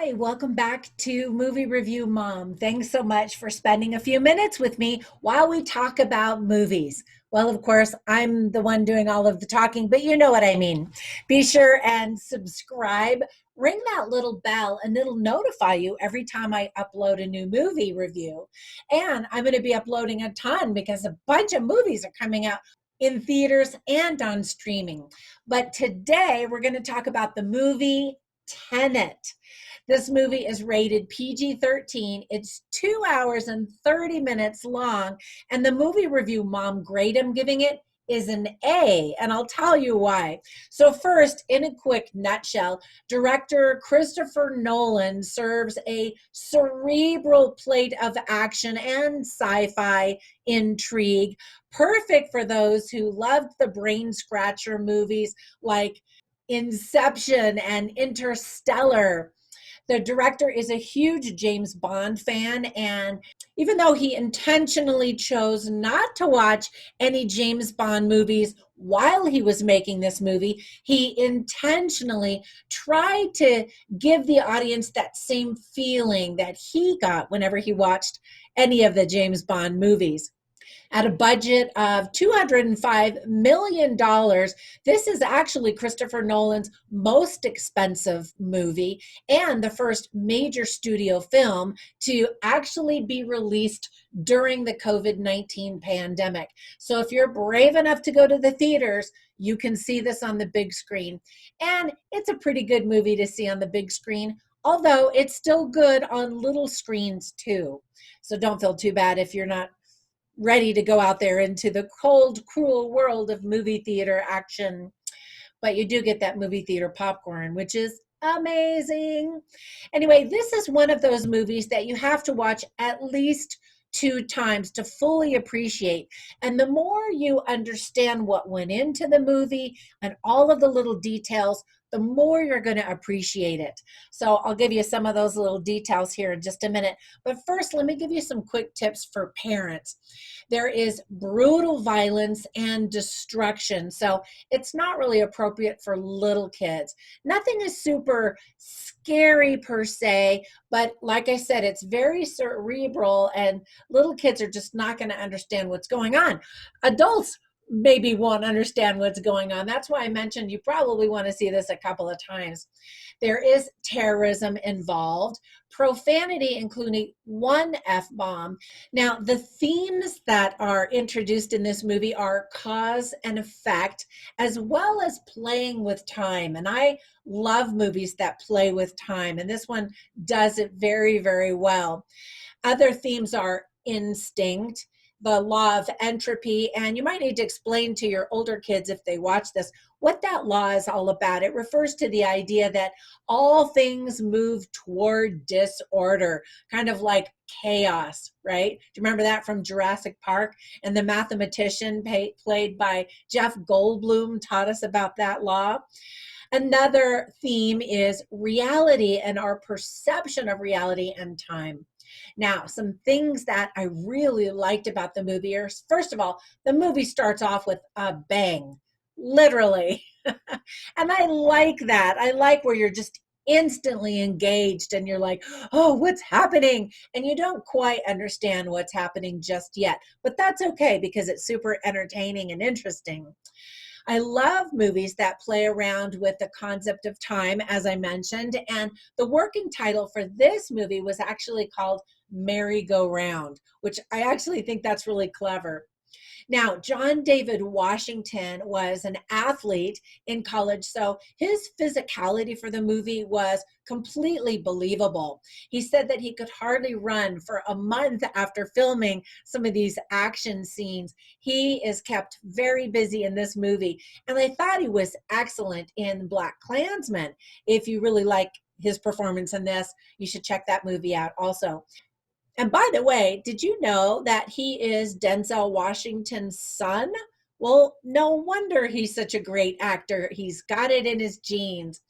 Hi, welcome back to Movie Review Mom. Thanks so much for spending a few minutes with me while we talk about movies. Well, of course, I'm the one doing all of the talking, but you know what I mean. Be sure and subscribe, ring that little bell, and it'll notify you every time I upload a new movie review. And I'm going to be uploading a ton because a bunch of movies are coming out in theaters and on streaming. But today we're going to talk about the movie Tenet. This movie is rated PG-13. It's 2 hours and 30 minutes long. And the movie review mom grade I'm giving it is an A. And I'll tell you why. So, first, in a quick nutshell, director Christopher Nolan serves a cerebral plate of action and sci fi intrigue, perfect for those who loved the brain scratcher movies like Inception and Interstellar. The director is a huge James Bond fan, and even though he intentionally chose not to watch any James Bond movies while he was making this movie, he intentionally tried to give the audience that same feeling that he got whenever he watched any of the James Bond movies. At a budget of $205 million, this is actually Christopher Nolan's most expensive movie and the first major studio film to actually be released during the COVID-19 pandemic. So if you're brave enough to go to the theaters, you can see this on the big screen. And it's a pretty good movie to see on the big screen, although it's still good on little screens too. So don't feel too bad if you're not ready to go out there into the cold, cruel world of movie theater action. But you do get that movie theater popcorn, which is amazing. Anyway, this is one of those movies that you have to watch at least 2 times to fully appreciate. And the more you understand what went into the movie and all of the little details, the more you're going to appreciate it. So I'll give you some of those little details here in just a minute. But first, let me give you some quick tips for parents. There is brutal violence and destruction. So it's not really appropriate for little kids. Nothing is super scary per se, but like I said, it's very cerebral and little kids are just not going to understand what's going on. Adults maybe won't understand what's going on. That's why I mentioned you probably want to see this a couple of times. There is terrorism involved, profanity, including one F-bomb. Now, the themes that are introduced in this movie are cause and effect, as well as playing with time. And I love movies that play with time, and this one does it very, very well. Other themes are instinct, the law of entropy, and you might need to explain to your older kids if they watch this what that law is all about. It refers to the idea that all things move toward disorder, kind of like chaos, right? Do you remember that from Jurassic Park? And the mathematician played by Jeff Goldblum taught us about that law. Another theme is reality and our perception of reality and time. Now, some things that I really liked about the movie are, first of all, the movie starts off with a bang, literally. And I like that. I like where you're just instantly engaged and you're like, oh, what's happening? And you don't quite understand what's happening just yet. But that's okay because it's super entertaining and interesting. I love movies that play around with the concept of time, as I mentioned. And the working title for this movie was actually called Merry-Go-Round, which I actually think that's really clever. Now, John David Washington was an athlete in college, so his physicality for the movie was completely believable. He said that he could hardly run for a month after filming some of these action scenes. He is kept very busy in this movie, and I thought he was excellent in Black Klansman. If you really like his performance in this, you should check that movie out also. And by the way, did you know that he is Denzel Washington's son? Well, no wonder he's such a great actor. He's got it in his genes.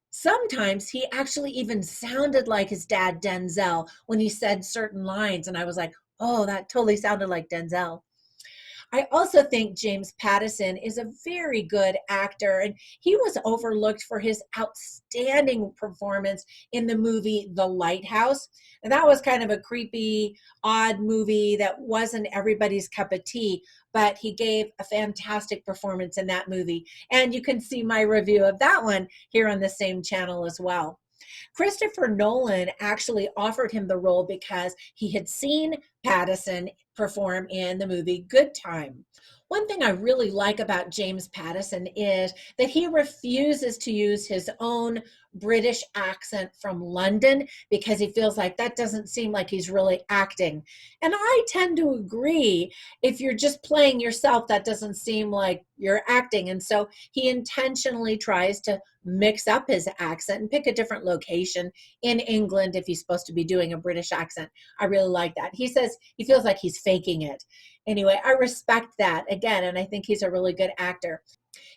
Sometimes he actually even sounded like his dad, Denzel, when he said certain lines. And I was like, oh, that totally sounded like Denzel. I also think James Pattison is a very good actor, and he was overlooked for his outstanding performance in the movie The Lighthouse. And that was kind of a creepy, odd movie that wasn't everybody's cup of tea, but he gave a fantastic performance in that movie. And you can see my review of that one here on the same channel as well. Christopher Nolan actually offered him the role because he had seen Pattison perform in the movie Good Time. One thing I really like about James Pattison is that he refuses to use his own British accent from London because he feels like that doesn't seem like he's really acting. And I tend to agree. If you're just playing yourself, that doesn't seem like you're acting. And so he intentionally tries to mix up his accent and pick a different location in England if he's supposed to be doing a British accent. I really like that. He says he feels like he's faking it. Anyway, I respect that again, and I think he's a really good actor.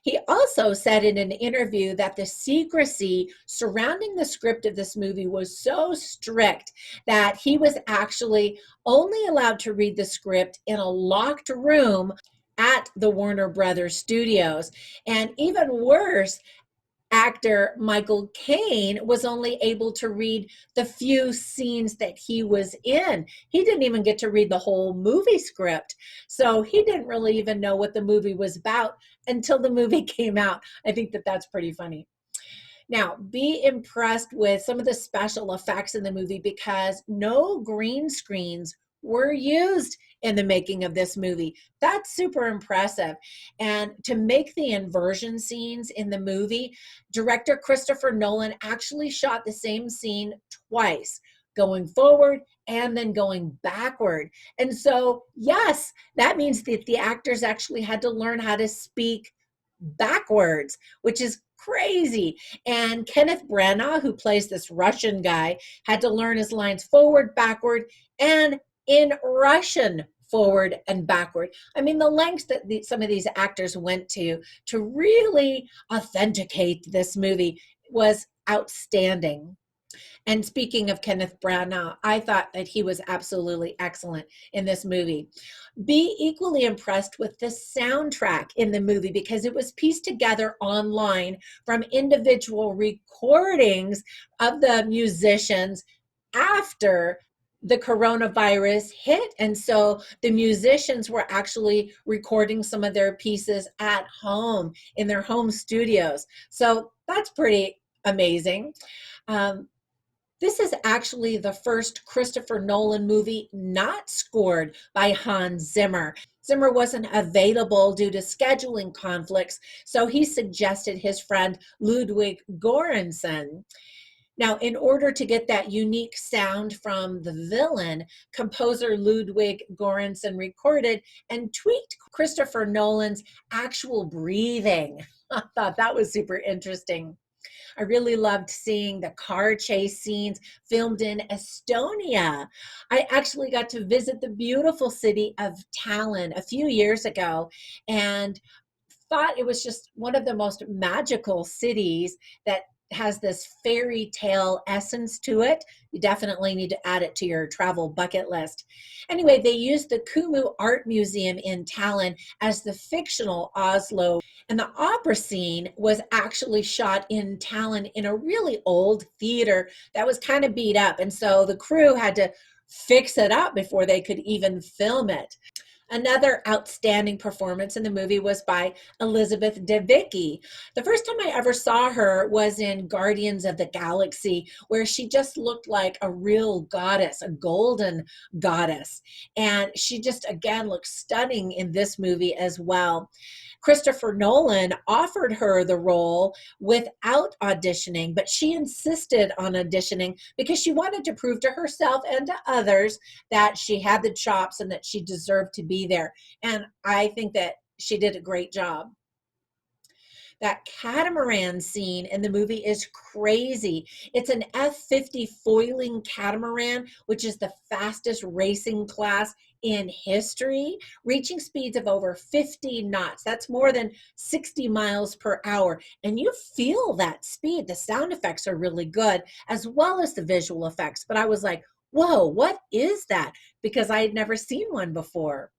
He also said in an interview that the secrecy surrounding the script of this movie was so strict that he was actually only allowed to read the script in a locked room at the Warner Brothers studios. And even worse, actor Michael Caine was only able to read the few scenes that he was in. He didn't even get to read the whole movie script. So he didn't really even know what the movie was about until the movie came out. I think that that's pretty funny. Now, be impressed with some of the special effects in the movie because no green screens were used in the making of this movie. That's super impressive. And to make the inversion scenes in the movie, director Christopher Nolan actually shot the same scene twice, going forward and then going backward. And so, yes, that means that the actors actually had to learn how to speak backwards, which is crazy. And Kenneth Branagh, who plays this Russian guy, had to learn his lines forward, backward, and in Russian forward and backward. I mean, the lengths that some of these actors went to really authenticate this movie was outstanding. And speaking of Kenneth Branagh, I thought that he was absolutely excellent in this movie. Be equally impressed with the soundtrack in the movie because it was pieced together online from individual recordings of the musicians after the coronavirus hit. And so the musicians were actually recording some of their pieces at home in their home studios. So that's pretty amazing. This is actually the first Christopher Nolan movie not scored by Hans Zimmer. Zimmer wasn't available due to scheduling conflicts, so he suggested his friend Ludwig Göransson. Now, in order to get that unique sound from the villain, composer Ludwig Göransson recorded and tweaked Christopher Nolan's actual breathing. I thought that was super interesting. I really loved seeing the car chase scenes filmed in Estonia. I actually got to visit the beautiful city of Tallinn a few years ago and thought it was just one of the most magical cities that has this fairy tale essence to it. You definitely need to add it to your travel bucket list. Anyway, they used the Kumu Art Museum in Tallinn as the fictional Oslo. And the opera scene was actually shot in Tallinn in a really old theater that was kind of beat up. And so the crew had to fix it up before they could even film it. Another outstanding performance in the movie was by Elizabeth Debicki. The first time I ever saw her was in Guardians of the Galaxy, where she just looked like a real goddess, a golden goddess. And she just, again, looked stunning in this movie as well. Christopher Nolan offered her the role without auditioning, but she insisted on auditioning because she wanted to prove to herself and to others that she had the chops and that she deserved to be there. And I think that she did a great job. That catamaran scene in the movie is crazy. It's an F-50 foiling catamaran, which is the fastest racing class in history, reaching speeds of over 50 knots. That's more than 60 miles per hour. And you feel that speed. The sound effects are really good, as well as the visual effects. But I was like, whoa, what is that? Because I had never seen one before.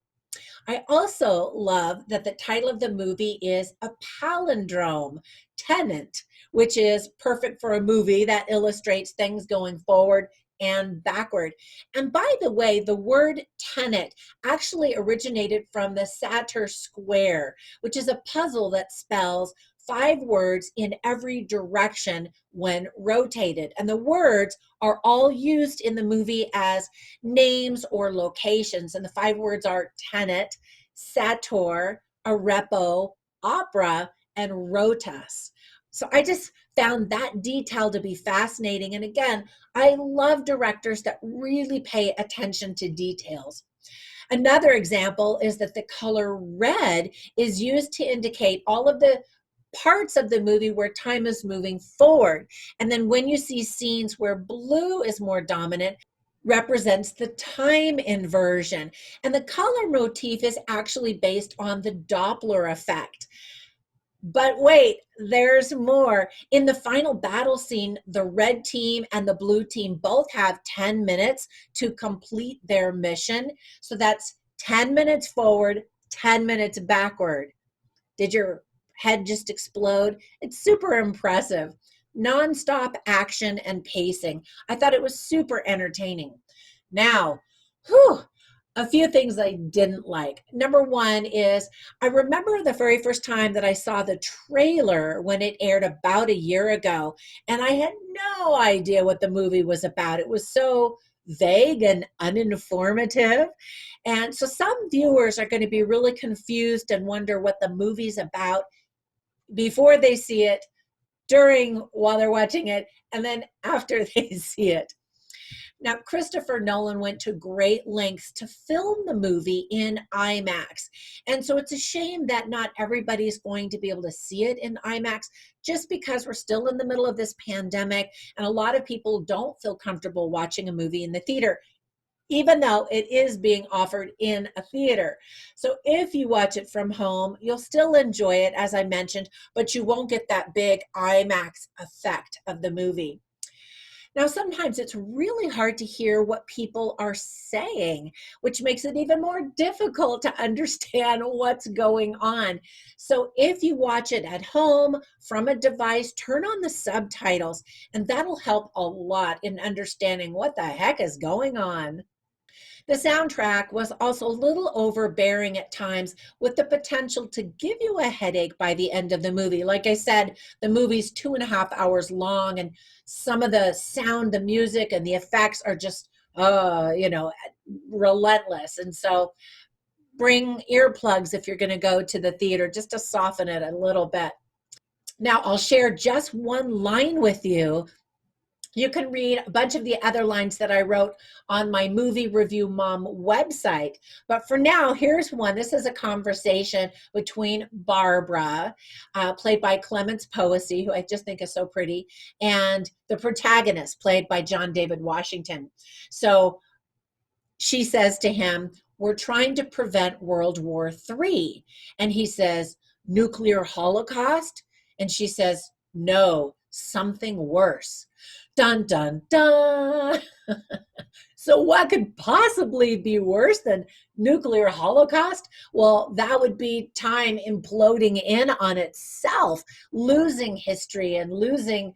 I also love that the title of the movie is a palindrome, Tenet, which is perfect for a movie that illustrates things going forward and backward. And by the way, the word tenet actually originated from the Satyr square, which is a puzzle that spells 5 words in every direction when rotated. And the words are all used in the movie as names or locations. And the 5 words are tenet, sator, arepo, opera, and rotas. So I just found that detail to be fascinating. And again, I love directors that really pay attention to details. Another example is that the color red is used to indicate all of the parts of the movie where time is moving forward. And then when you see scenes where blue is more dominant, represents the time inversion. And the color motif is actually based on the Doppler effect. But wait, there's more. In the final battle scene, the red team and the blue team both have 10 minutes to complete their mission. So that's 10 minutes forward, 10 minutes backward. Did your head just explode? It's super impressive. Nonstop action and pacing. I thought it was super entertaining. Now, whew, a few things I didn't like. Number one is I remember the very first time that I saw the trailer when it aired about a year ago, and I had no idea what the movie was about. It was so vague and uninformative. And so some viewers are going to be really confused and wonder what the movie's about before they see it, during while they're watching it, and then after they see it. Now, Christopher Nolan went to great lengths to film the movie in IMAX. And so it's a shame that not everybody's going to be able to see it in IMAX just because we're still in the middle of this pandemic and a lot of people don't feel comfortable watching a movie in the theater, even though it is being offered in a theater. So if you watch it from home, you'll still enjoy it, as I mentioned, but you won't get that big IMAX effect of the movie. Now, sometimes it's really hard to hear what people are saying, which makes it even more difficult to understand what's going on. So if you watch it at home from a device, turn on the subtitles, and that'll help a lot in understanding what the heck is going on. The soundtrack was also a little overbearing at times with the potential to give you a headache by the end of the movie. Like I said, the movie's 2.5 hours long, and some of the sound, the music, and the effects are just, relentless. And so bring earplugs if you're going to go to the theater just to soften it a little bit. Now, I'll share just one line with you. You can read a bunch of the other lines that I wrote on my Movie Review Mom website. But for now, here's one. This is a conversation between Barbara, played by Clemence Poesy, who I just think is so pretty, and the protagonist, played by John David Washington. So she says to him, "We're trying to prevent World War III." And he says, "Nuclear holocaust?" And she says, "No, something worse." Dun, dun, dun. So what could possibly be worse than nuclear holocaust? Well, that would be time imploding in on itself, losing history and losing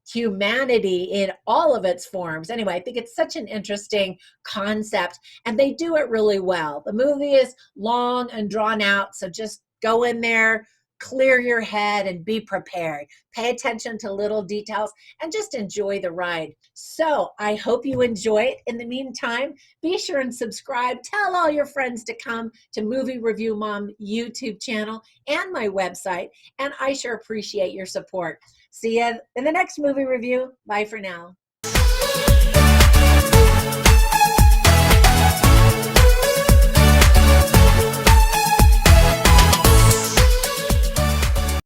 humanity in all of its forms. Anyway, I think it's such an interesting concept, and they do it really well. The movie is long and drawn out, so just go in there, clear your head, and be prepared. Pay attention to little details and just enjoy the ride. So I hope you enjoy it. In the meantime, be sure and subscribe. Tell all your friends to come to Movie Review Mom YouTube channel and my website, and I sure appreciate your support. See you in the next movie review. Bye for now.